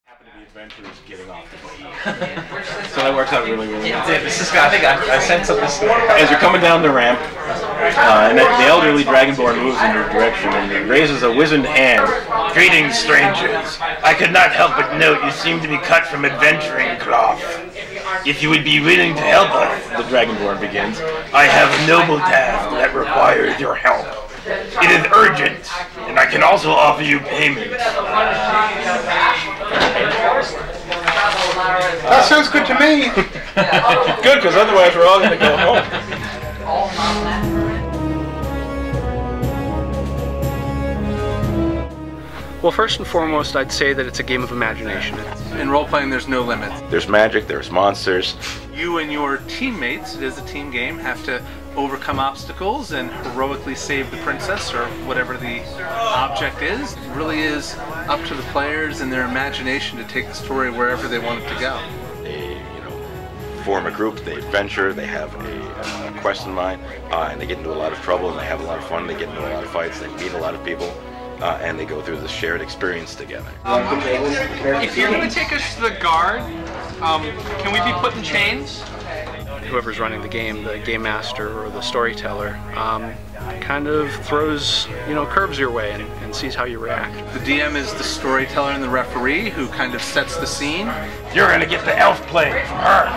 Happen to be adventurers getting off the boat. So that works out really well. This is, I think I sense something. As you're coming down the ramp, and the elderly Dragonborn moves in your direction and raises a wizened hand. Greetings, strangers. I could not help but note you seem to be cut from adventuring cloth. If you would be willing to help us, The Dragonborn begins. I have a noble task that requires your help. It is urgent, and I can also offer you payment. That sounds good to me. Good, because otherwise we're all going to go home. Well, first and foremost, I'd say that it's a game of imagination. In role-playing, there's no limits. There's magic, there's monsters. You and your teammates, it is a team game, have to overcome obstacles and heroically save the princess or whatever the object is. It really is up to the players and their imagination to take the story wherever they want it to go. They, form a group, they adventure, they have a quest in mind, and they get into a lot of trouble and they have a lot of fun, they get into a lot of fights, they meet a lot of people. And they go through this shared experience together. If you're going to take us to the guard, can we be put in chains? Whoever's running the game, the game master or the storyteller, kind of throws, curves your way and sees how you react. The DM is the storyteller and the referee who kind of sets the scene. You're going to get the elf play from her.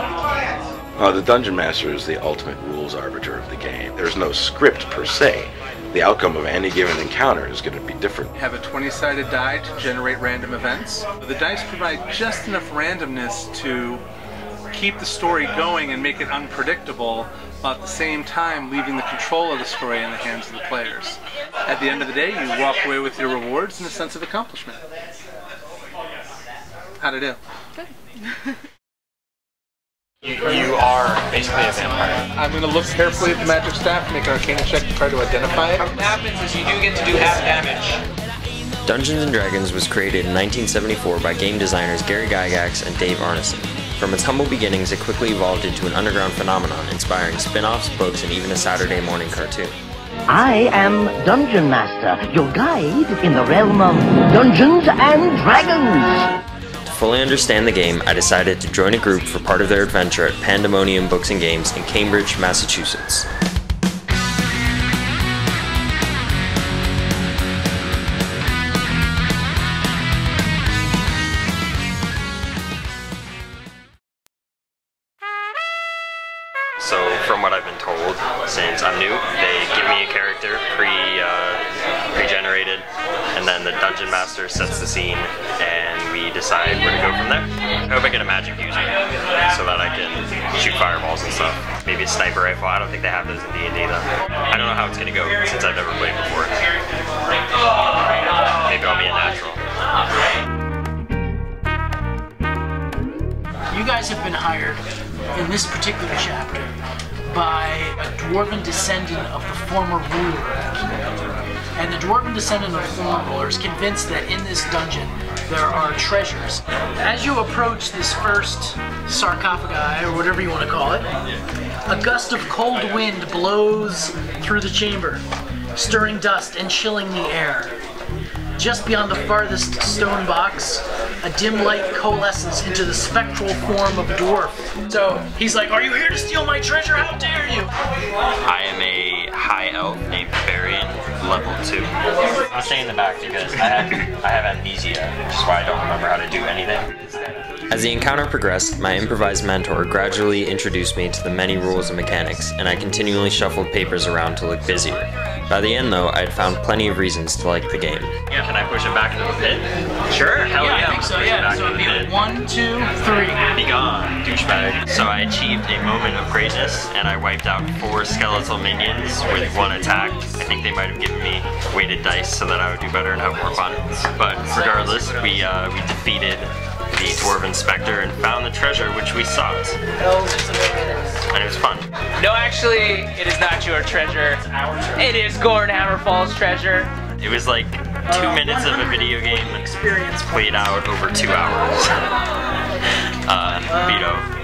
The Dungeon Master is the ultimate rules arbiter of the game. There's no script per se. The outcome of any given encounter is going to be different. You have a 20-sided die to generate random events. The dice provide just enough randomness to keep the story going and make it unpredictable, while at the same time leaving the control of the story in the hands of the players. At the end of the day, you walk away with your rewards and a sense of accomplishment. How'd I do? Good. You are basically a vampire. I'm going to look carefully at the magic staff, make an arcana check to try to identify it. What happens is you do get to do half damage. Dungeons & Dragons was created in 1974 by game designers Gary Gygax and Dave Arneson. From its humble beginnings, it quickly evolved into an underground phenomenon, inspiring spin-offs, books, and even a Saturday morning cartoon. I am Dungeon Master, your guide in the realm of Dungeons and Dragons. To fully understand the game, I decided to join a group for part of their adventure at Pandemonium Books and Games in Cambridge, Massachusetts. So, from what I've been told, since I'm new, they give me a character pre-generated, and then the Dungeon Master sets the scene, and we decide where to go from there. I hope I get a magic user, so that I can shoot fireballs and stuff. Maybe a sniper rifle. I don't think they have those in D&D though. I don't know how it's going to go, since I've never played before. Maybe I'll be a natural. You guys have been hired in this particular chapter by a dwarven descendant of the former ruler. And the dwarven descendant of the former ruler is convinced that in this dungeon there are treasures. As you approach this first sarcophagi, or whatever you want to call it, a gust of cold wind blows through the chamber, stirring dust and chilling the air. Just beyond the farthest stone box, a dim light coalesces into the spectral form of a dwarf. So he's like, "Are you here to steal my treasure? How dare you!" I am a high elf named Varian, level 2. I'll stay in the back because I have amnesia, which is why I don't remember how to do anything. As the encounter progressed, my improvised mentor gradually introduced me to the many rules and mechanics, and I continually shuffled papers around to look busier. By the end, though, I had found plenty of reasons to like the game. Yeah, can I push it back into the pit? Sure, hell yeah. I think so, yeah. So it'd be like 1, 2, 3. Be gone, douchebag. So I achieved a moment of greatness, and I wiped out 4 skeletal minions with 1 attack. I think they might have given me weighted dice so that I would do better and have more fun. But regardless, we defeated the Dwarven Spectre and found the treasure which we sought. And it was fun. No, actually, it is not your treasure. It is Gorn Hammerfall's treasure. It was like 2 minutes of a video game experience played out over 2 hours.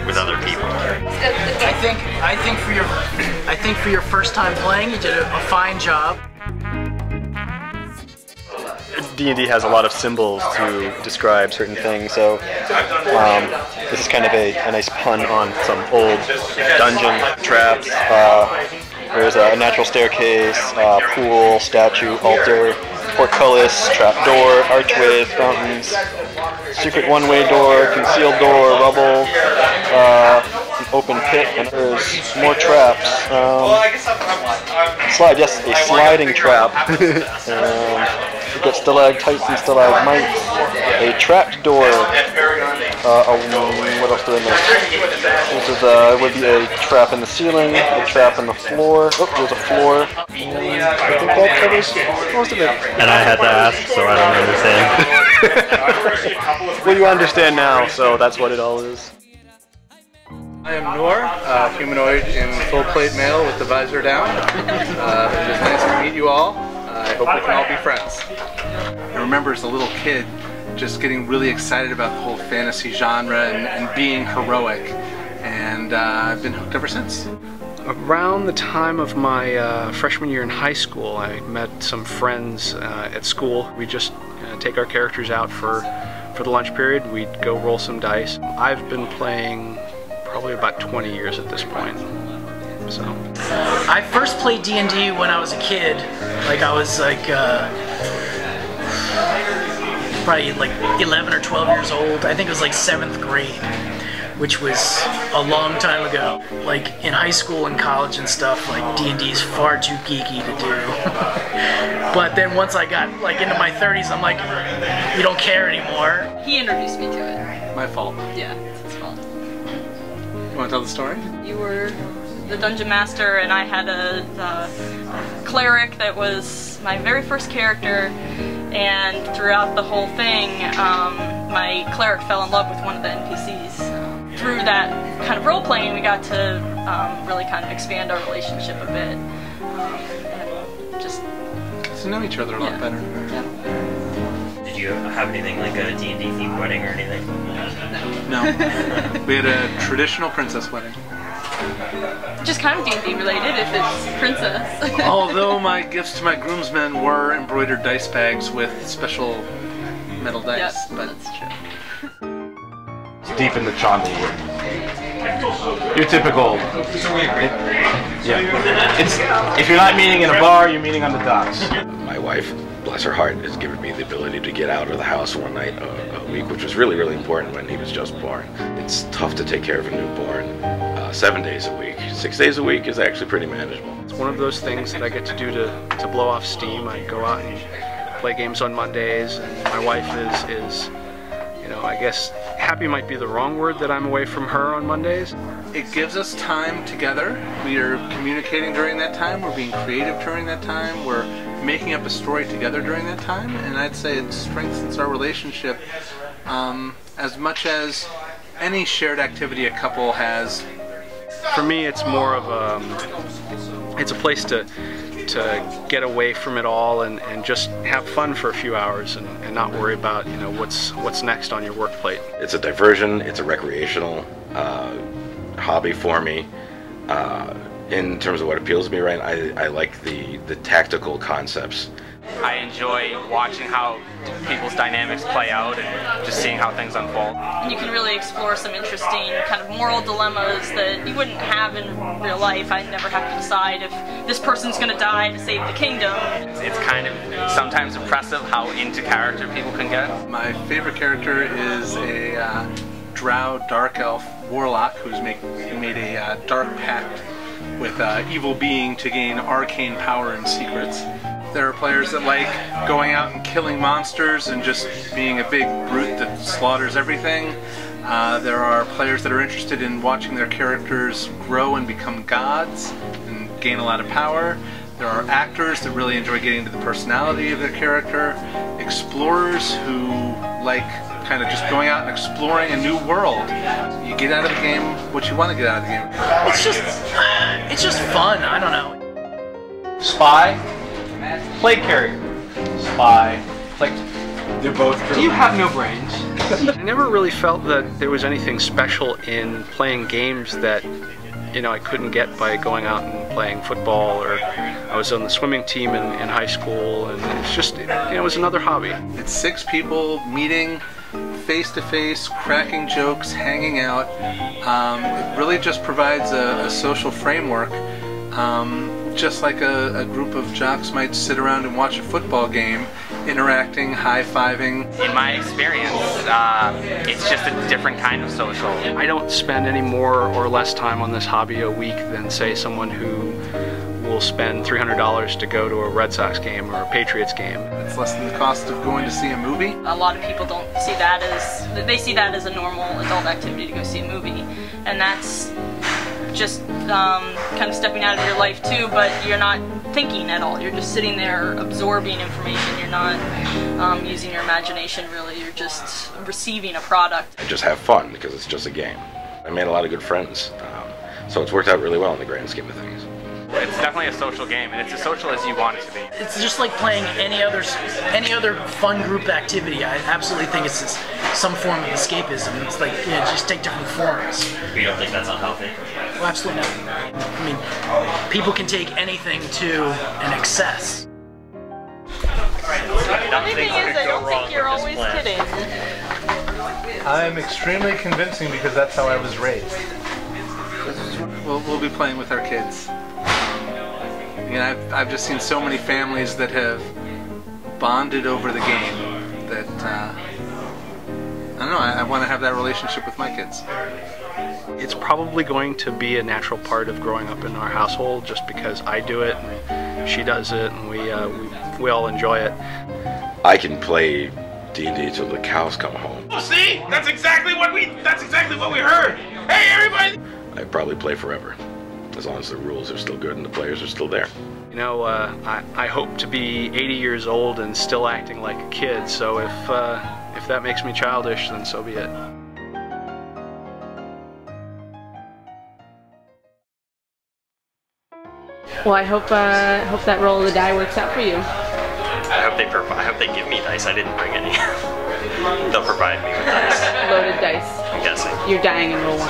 With other people. I think for your first time playing, you did a fine job. D&D has a lot of symbols to describe certain things, so this is kind of a nice pun on some old dungeon traps. There's a natural staircase, pool, statue, altar, portcullis, trapdoor, archway, fountains, secret one-way door, concealed door, rubble, an open pit, and there's more traps. Slide, yes, a sliding trap. You get stalactites and stalagmites. A trapped door. What else do I miss? This would be a trap in the ceiling, a trap in the floor. Oh, there's a floor. I think that covers most of it. And I had to ask, so I don't understand. Well, you understand now, so that's what it all is. I am Noor, humanoid in full plate mail with the visor down. It was nice to meet you all. I hope we can all be friends. I remember as a little kid just getting really excited about the whole fantasy genre and being heroic, and I've been hooked ever since. Around the time of my freshman year in high school, I met some friends at school. We just take our characters out for the lunch period. We'd go roll some dice. I've been playing probably about 20 years at this point. So I first played D&D when I was a kid. Like I was like probably like 11 or 12 years old. I think it was like 7th grade, which was a long time ago. Like in high school and college and stuff, like D&D is far too geeky to do. But then once I got like into my 30s, I'm like, you don't care anymore. He introduced me to it. My fault. Yeah, it's his fault. You want to tell the story? You were the Dungeon Master, and I had a cleric that was my very first character, and throughout the whole thing, my cleric fell in love with one of the NPCs. Through that kind of role-playing, we got to really kind of expand our relationship a bit, and just get to know each other a lot better. Yeah. Did you have anything like a D&D themed wedding or anything? No. We had a traditional princess wedding. Just kind of D&D related if it's princess. Although my gifts to my groomsmen were embroidered dice bags with special metal dice. Yep, but that's true. It's deep in the Chandler. Your typical. If you're not meeting in a bar, you're meeting on the docks. My wife, bless her heart, has given me the ability to get out of the house one night a week, which was really, really important when he was just born. It's tough to take care of a newborn 7 days a week. 6 days a week is actually pretty manageable. It's one of those things that I get to do to blow off steam. I go out and play games on Mondays, and my wife is, you know, I guess happy might be the wrong word that I'm away from her on Mondays. It gives us time together. We are communicating during that time. We're being creative during that time. We're making up a story together during that time, and I'd say it strengthens our relationship as much as any shared activity a couple has. For me, it's more of it's a place to get away from it all and just have fun for a few hours and not worry about, you know, what's next on your work plate. It's a diversion. It's a recreational hobby for me. In terms of what appeals to me, right? I like the tactical concepts. I enjoy watching how people's dynamics play out and just seeing how things unfold. And you can really explore some interesting kind of moral dilemmas that you wouldn't have in real life. I never have to decide if this person's going to die to save the kingdom. It's kind of sometimes impressive how into character people can get. My favorite character is a drow dark elf warlock who's made a dark pact with an evil being to gain arcane power and secrets. There are players that like going out and killing monsters and just being a big brute that slaughters everything. There are players that are interested in watching their characters grow and become gods and gain a lot of power. There are actors that really enjoy getting into the personality of their character. Explorers who like kind of just going out and exploring a new world. You get out of the game what you want to get out of the game. It's just fun. I don't know. Spy, play carrier. Spy, play. They're both true. Do you have no brains? I never really felt that there was anything special in playing games that I couldn't get by going out and playing football, or I was on the swimming team in high school, and it's just, it was another hobby. It's 6 people meeting face to face, cracking jokes, hanging out. It really just provides a social framework, just like a group of jocks might sit around and watch a football game, interacting, high-fiving. In my experience, it's just a different kind of social. I don't spend any more or less time on this hobby a week than, say, someone who will spend $300 to go to a Red Sox game or a Patriots game. It's less than the cost of going to see a movie. A lot of people don't see that they see that as a normal adult activity to go see a movie, and that's just kind of stepping out of your life too, but you're not thinking at all. You're just sitting there absorbing information. You're not using your imagination really. You're just receiving a product. I just have fun because it's just a game. I made a lot of good friends, so it's worked out really well in the grand scheme of things. It's definitely a social game, and it's as social as you want it to be. It's just like playing any other fun group activity. I absolutely think it's some form of escapism. It's like, just take different forms. You don't think that's unhealthy? Well, absolutely not. I mean, people can take anything to an excess. The thing is, I don't think you're always kidding. I'm extremely convincing because that's how I was raised. We'll be playing with our kids. I've just seen so many families that have bonded over the game that, I don't know, I want to have that relationship with my kids. It's probably going to be a natural part of growing up in our household just because I do it and she does it and we all enjoy it. I can play D&D till the cows come home. Oh, see? That's exactly what we heard. Hey, everybody! I'd probably play forever, as long as the rules are still good and the players are still there. I hope to be 80 years old and still acting like a kid, so if that makes me childish, then so be it. Well, I hope that roll of the die works out for you. I hope they give me dice. I didn't bring any. They'll provide me with dice. Loaded dice. I'm guessing. You're dying in roll 1.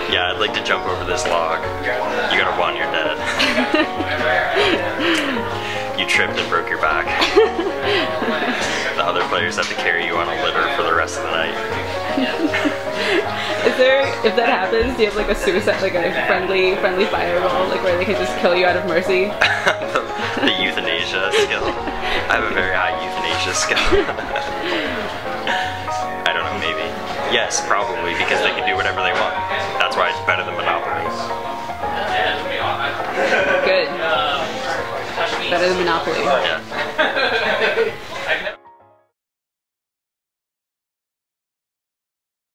Yeah, I'd like to jump over this log. You got a 1, you're dead. You tripped and broke your back. The other players have to carry you on a litter for the rest of the night. If that happens, do you have like a suicide, like a friendly fireball, like where they can just kill you out of mercy? the euthanasia skill. I have a very high euthanasia skill. I don't know, maybe. Yes, probably, because they can do whatever they want. That's why it's better than Monopoly. Good. Better than Monopoly. Yeah.